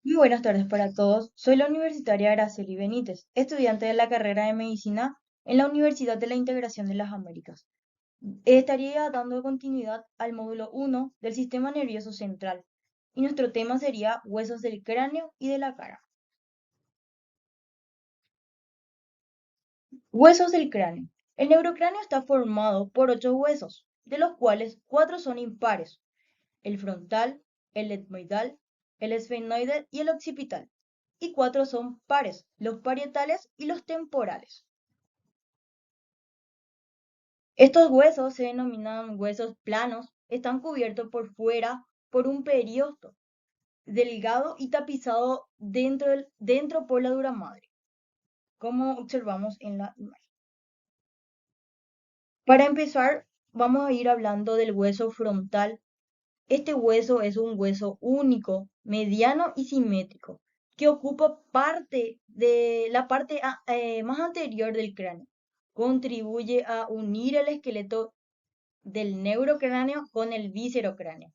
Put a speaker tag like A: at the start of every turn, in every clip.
A: Muy buenas tardes para todos. Soy la universitaria Araceli Benítez, estudiante de la carrera de Medicina en la Universidad de la Integración de las Américas. Estaría dando continuidad al módulo 1 del Sistema Nervioso Central y nuestro tema sería huesos del cráneo y de la cara. Huesos del cráneo. El neurocráneo está formado por 8 huesos, de los cuales 4 son impares: el frontal, el etmoidal, el esfenoide y el occipital. Y 4 son pares, los parietales y los temporales. Estos huesos se denominan huesos planos, están cubiertos por fuera por un periosto delgado y tapizado dentro por la dura madre, como observamos en la imagen. Para empezar, vamos a ir hablando del hueso frontal. Este hueso es un hueso único, mediano y simétrico, que ocupa parte de la parte más anterior del cráneo. Contribuye a unir el esqueleto del neurocráneo con el viscerocráneo.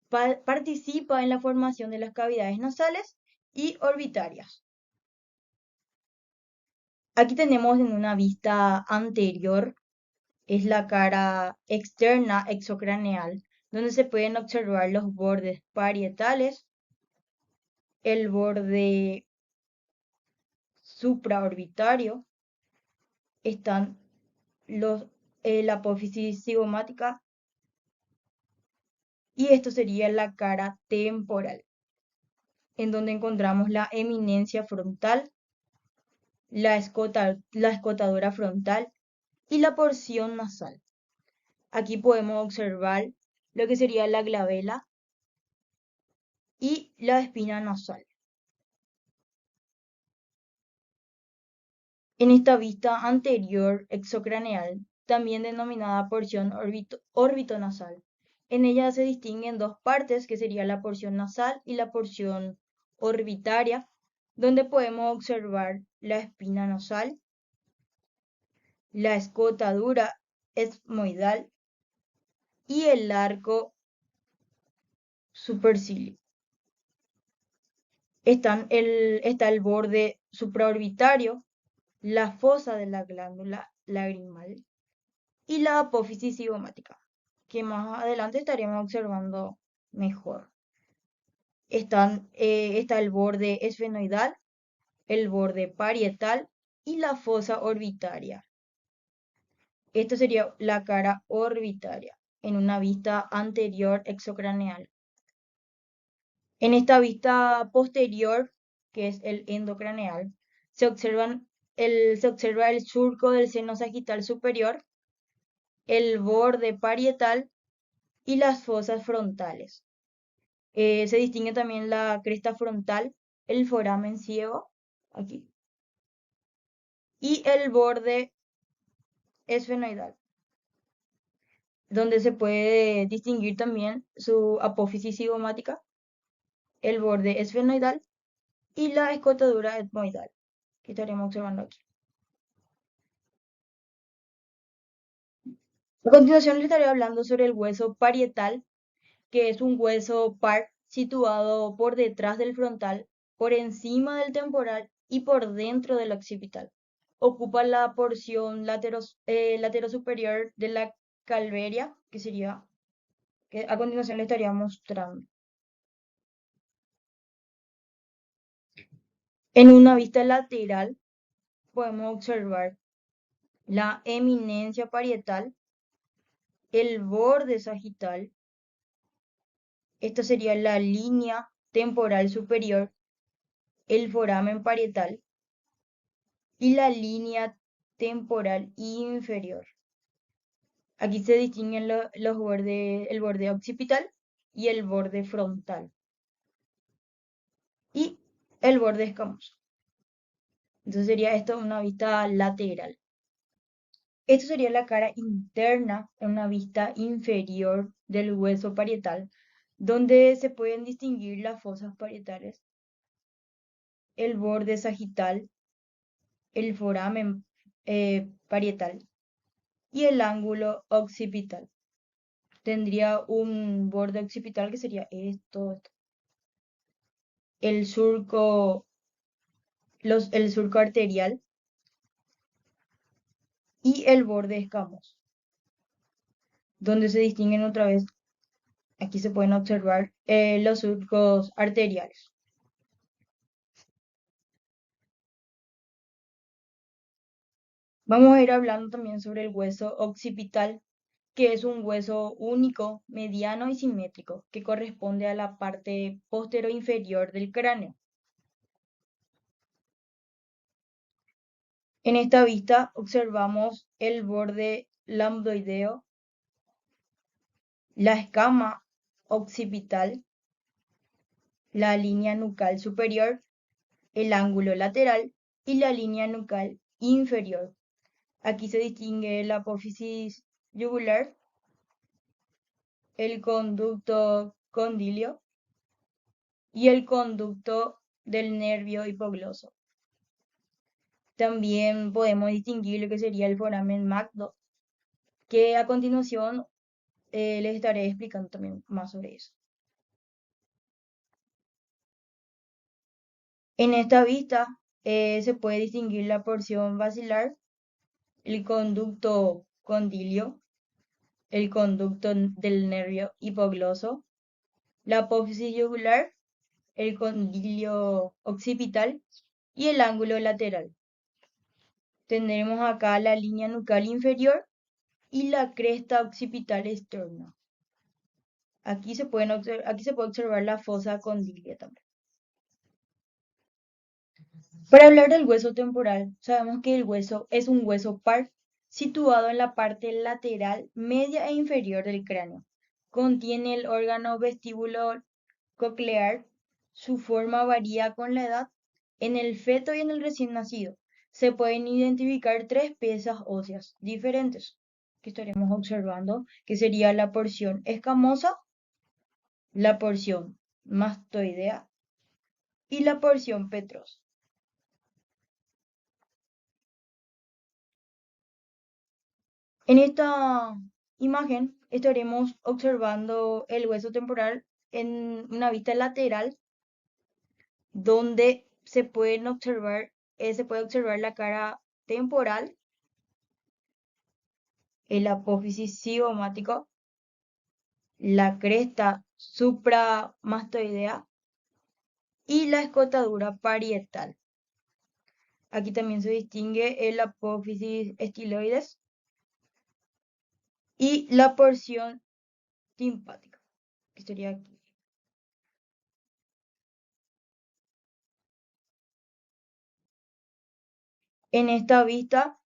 A: Participa en la formación de las cavidades nasales y orbitarias. Aquí tenemos en una vista anterior, es la cara externa exocraneal, donde se pueden observar los bordes parietales, el borde supraorbitario, están la apófisis cigomática, y esto sería la cara temporal, en donde encontramos la eminencia frontal, la escotadura frontal y la porción nasal. Aquí podemos observar lo que sería la glabela y la espina nasal. En esta vista anterior exocraneal, también denominada porción orbitonasal, en ella se distinguen dos partes, que sería la porción nasal y la porción orbitaria, donde podemos observar la espina nasal, la escotadura esmoidal y el arco supercilio. Está el borde supraorbitario, la fosa de la glándula lagrimal y la apófisis cigomática, que más adelante estaríamos observando mejor. Está el borde esfenoidal, el borde parietal y la fosa orbitaria. Esto sería la cara orbitaria en una vista anterior exocraneal. En esta vista posterior, que es el endocraneal, se observa el surco del seno sagital superior, el borde parietal y las fosas frontales. Se distingue también la cresta frontal, el foramen ciego, aquí, y el borde esfenoidal, donde se puede distinguir también su apófisis cigomática, el borde esfenoidal y la escotadura etmoidal, que estaremos observando aquí. A continuación les estaré hablando sobre el hueso parietal, que es un hueso par situado por detrás del frontal, por encima del temporal y por dentro del occipital. Ocupa la porción latero superior de la calveria, que a continuación le estaría mostrando. En una vista lateral podemos observar la eminencia parietal, el borde sagital, esta sería la línea temporal superior, el foramen parietal y la línea temporal inferior. Aquí se distinguen los bordes, el borde occipital y el borde frontal y el borde escamoso. Entonces sería esto una vista lateral. Esto sería la cara interna en una vista inferior del hueso parietal, donde se pueden distinguir las fosas parietales, el borde sagital, el foramen parietal y el ángulo occipital. Tendría un borde occipital que sería esto. el surco, el surco arterial y el borde escamoso, donde se distinguen otra vez, aquí se pueden observar los surcos arteriales. Vamos a ir hablando también sobre el hueso occipital, que es un hueso único, mediano y simétrico, que corresponde a la parte posterior inferior del cráneo. En esta vista observamos el borde lambdoideo, la escama occipital, la línea nucal superior, el ángulo lateral y la línea nucal inferior. Aquí se distingue la apófisis yugular, el conducto condilio y el conducto del nervio hipogloso. También podemos distinguir lo que sería el foramen magno, que a continuación les estaré explicando también más sobre eso. En esta vista se puede distinguir la porción basilar, el conducto condilio, el conducto del nervio hipogloso, la apófisis yugular, el condilio occipital y el ángulo lateral. Tendremos acá la línea nucal inferior y la cresta occipital externa. Aquí se puede observar la fosa condilia también. Para hablar del hueso temporal, sabemos que el hueso es un hueso par situado en la parte lateral, media e inferior del cráneo. Contiene el órgano vestíbulo coclear. Su forma varía con la edad. En el feto y en el recién nacido se pueden identificar tres piezas óseas diferentes que estaremos observando, que sería la porción escamosa, la porción mastoidea y la porción petrosa. En esta imagen estaremos observando el hueso temporal en una vista lateral donde se puede observar la cara temporal, el apófisis cigomático, la cresta supramastoidea y la escotadura parietal. Aquí también se distingue el apófisis estiloides y la porción simpática, que sería aquí. En esta vista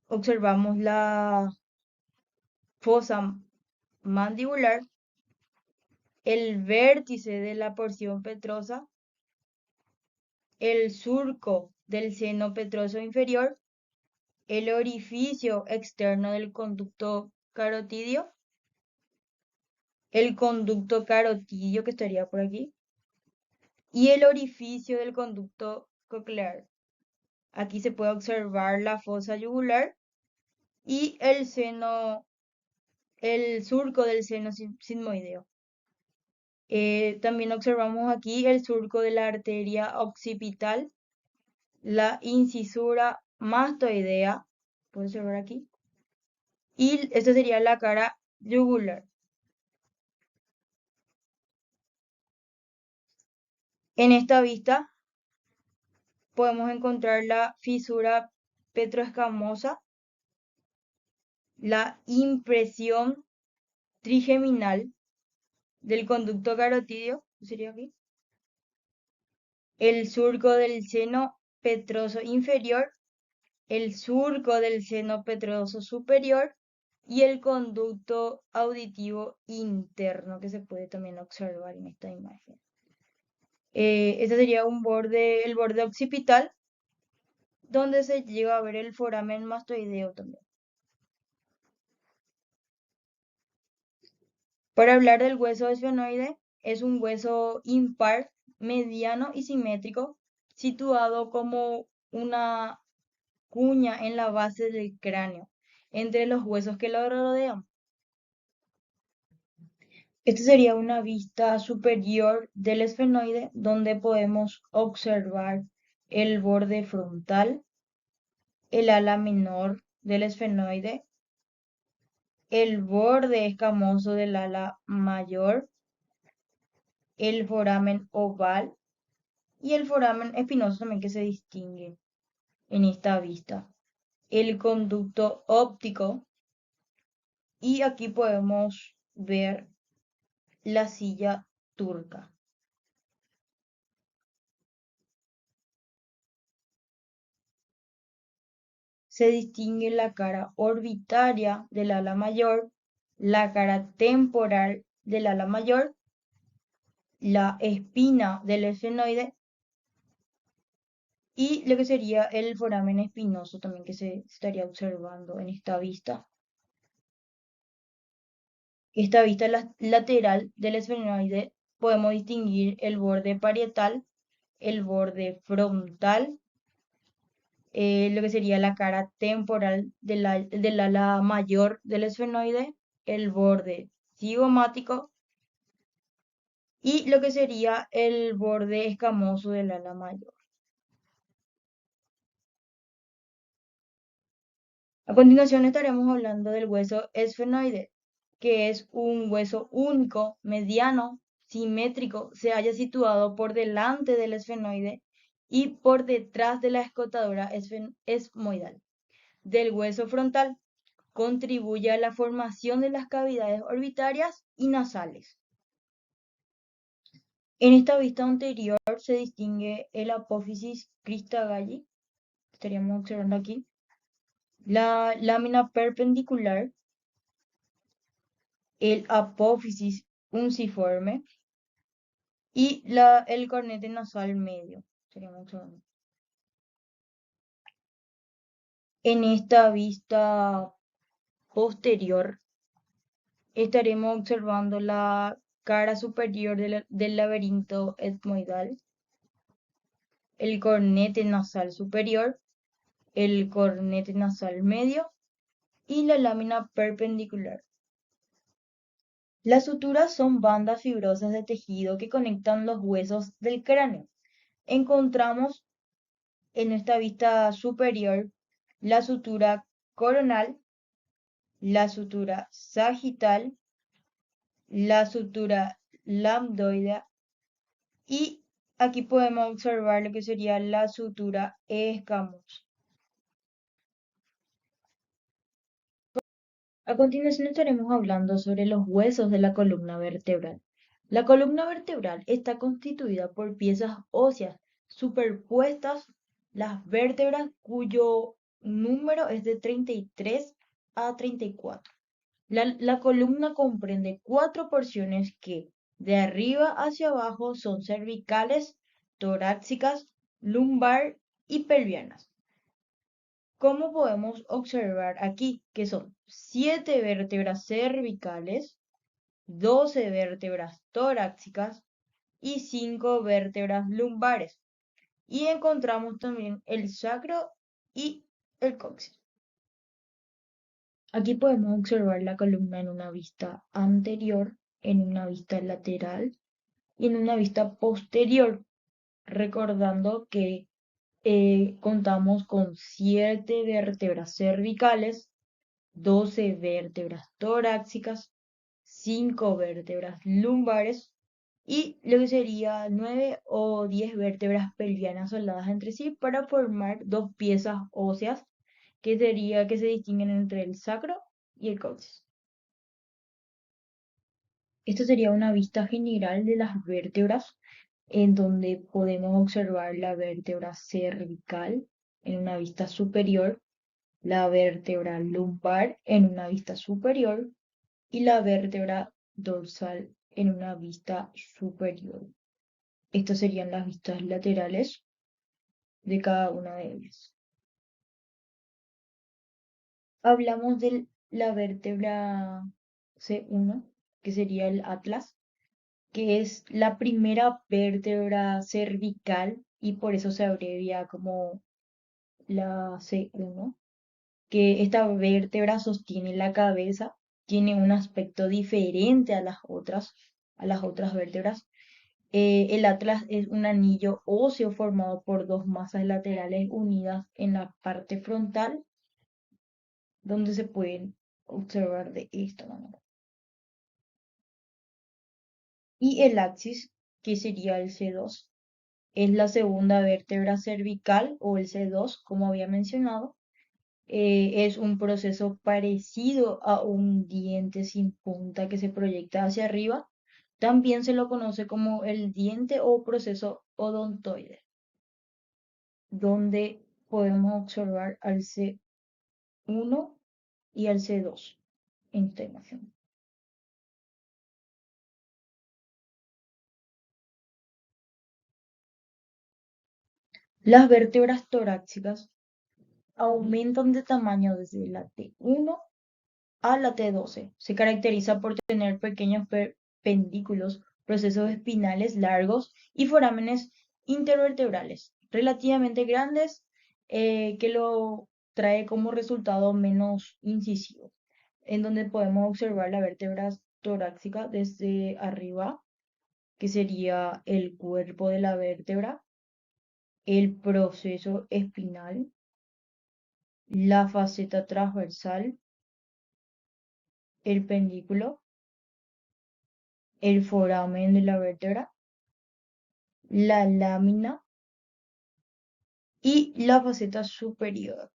A: observamos la fosa mandibular, el vértice de la porción petrosa, el surco del seno petroso inferior, el orificio externo del conducto carotidio, el conducto carotidio que estaría por aquí, y el orificio del conducto coclear. Aquí se puede observar la fosa yugular y el surco del seno sigmoideo. También observamos aquí el surco de la arteria occipital, la incisura mastoidea, puede observar aquí, y esta sería la cara yugular. En esta vista podemos encontrar la fisura petroescamosa, la impresión trigeminal del conducto carotidio, sería aquí, el surco del seno petroso inferior, el surco del seno petroso superior y el conducto auditivo interno que se puede también observar en esta imagen. Este sería el borde occipital, donde se llega a ver el foramen mastoideo también. Para hablar del hueso esfenoide, es un hueso impar, mediano y simétrico, situado como una cuña en la base del cráneo, entre los huesos que lo rodean. Esta sería una vista superior del esfenoide donde podemos observar el borde frontal, el ala menor del esfenoide, el borde escamoso del ala mayor, el foramen oval y el foramen espinoso también que se distingue en esta vista, el conducto óptico y aquí podemos ver la silla turca. Se distingue la cara orbitaria del ala mayor, la cara temporal del ala mayor, la espina del esfenoide y lo que sería el foramen espinoso también que se estaría observando en esta vista. Esta vista lateral del esfenoide podemos distinguir el borde parietal, el borde frontal, lo que sería la cara temporal del ala mayor del esfenoide, el borde cigomático y lo que sería el borde escamoso del ala mayor. A continuación estaremos hablando del hueso esfenoide, que es un hueso único, mediano, simétrico, se halla situado por delante del esfenoide y por detrás de la escotadura esmoidal del hueso frontal. Contribuye a la formación de las cavidades orbitarias y nasales. En esta vista anterior se distingue el apófisis crista galli, estaríamos observando aquí, la lámina perpendicular, el apófisis unciforme y el cornete nasal medio. Estaríamos observando. En esta vista posterior estaremos observando la cara superior del laberinto etmoidal, el cornete nasal superior, el cornete nasal medio y la lámina perpendicular. Las suturas son bandas fibrosas de tejido que conectan los huesos del cráneo. Encontramos en esta vista superior la sutura coronal, la sutura sagital, la sutura lambdoidea y aquí podemos observar lo que sería la sutura escamosa. A continuación estaremos hablando sobre los huesos de la columna vertebral. La columna vertebral está constituida por piezas óseas superpuestas, las vértebras cuyo número es de 33 a 34. La columna comprende cuatro porciones que, de arriba hacia abajo, son cervicales, torácicas, lumbar y pelvianas. Como podemos observar aquí, que son 7 vértebras cervicales, 12 vértebras torácicas y 5 vértebras lumbares. Y encontramos también el sacro y el coxis. Aquí podemos observar la columna en una vista anterior, en una vista lateral y en una vista posterior, recordando que contamos con 7 vértebras cervicales, 12 vértebras torácicas, 5 vértebras lumbares y lo que sería 9 o 10 vértebras pelvianas soldadas entre sí para formar dos piezas óseas que se distinguen entre el sacro y el coxis. Esto sería una vista general de las vértebras en donde podemos observar la vértebra cervical en una vista superior, la vértebra lumbar en una vista superior y la vértebra dorsal en una vista superior. Estas serían las vistas laterales de cada una de ellas. Hablamos de la vértebra C1, que sería el atlas, que es la primera vértebra cervical y por eso se abrevia como la C1, que esta vértebra sostiene la cabeza tiene un aspecto diferente a las otras vértebras. El atlas es un anillo óseo formado por dos masas laterales unidas en la parte frontal, donde se pueden observar de esta manera. Y el axis, que sería el C2, es la segunda vértebra cervical o el C2, como había mencionado. Es un proceso parecido a un diente sin punta que se proyecta hacia arriba. También se lo conoce como el diente o proceso odontoide, donde podemos observar al C1 y al C2 en esta imagen. Las vértebras torácicas aumentan de tamaño desde la T1 a la T12. Se caracteriza por tener pequeños pendículos, procesos espinales largos y forámenes intervertebrales relativamente grandes, que lo trae como resultado menos incisivo, en donde podemos observar la vértebra torácica desde arriba, que sería el cuerpo de la vértebra, el proceso espinal, la faceta transversal, el pendículo, el foramen de la vértebra, la lámina y la faceta superior.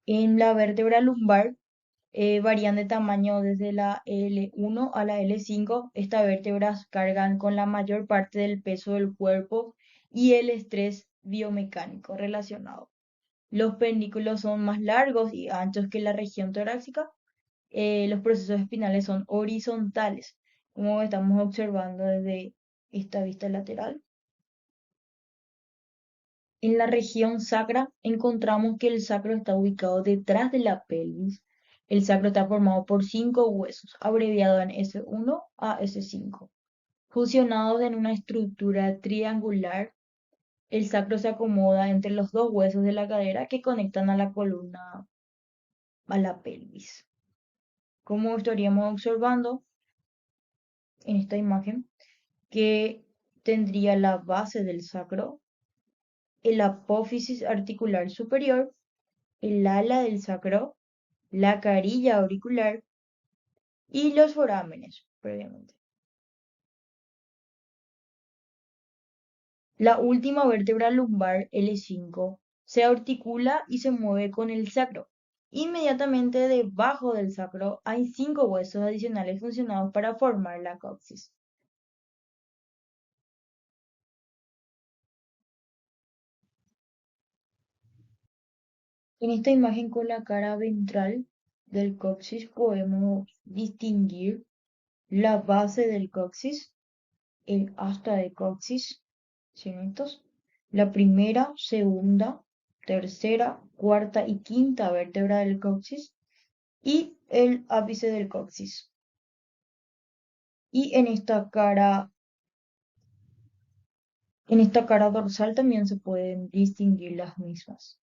A: En la vértebra lumbar varían de tamaño desde la L1 a la L5. Estas vértebras cargan con la mayor parte del peso del cuerpo y el estrés biomecánico relacionado. Los pendículos son más largos y anchos que la región torácica. Los procesos espinales son horizontales, como estamos observando desde esta vista lateral. En la región sacra encontramos que el sacro está ubicado detrás de la pelvis. El sacro está formado por 5 huesos, abreviados en S1 a S5, fusionados en una estructura triangular. El sacro se acomoda entre los dos huesos de la cadera que conectan a la columna a la pelvis. Como estaríamos observando en esta imagen, que tendría la base del sacro, el apófisis articular superior, el ala del sacro, la carilla auricular y los forámenes previamente. La última vértebra lumbar, L5, se articula y se mueve con el sacro. Inmediatamente debajo del sacro hay 5 huesos adicionales funcionados para formar la coxis. En esta imagen con la cara ventral del coxis podemos distinguir la base del coxis, el asta de coxis, ¿sí? La primera, segunda, tercera, cuarta y quinta vértebra del coxis y el ápice del coxis. Y en esta cara dorsal también se pueden distinguir las mismas.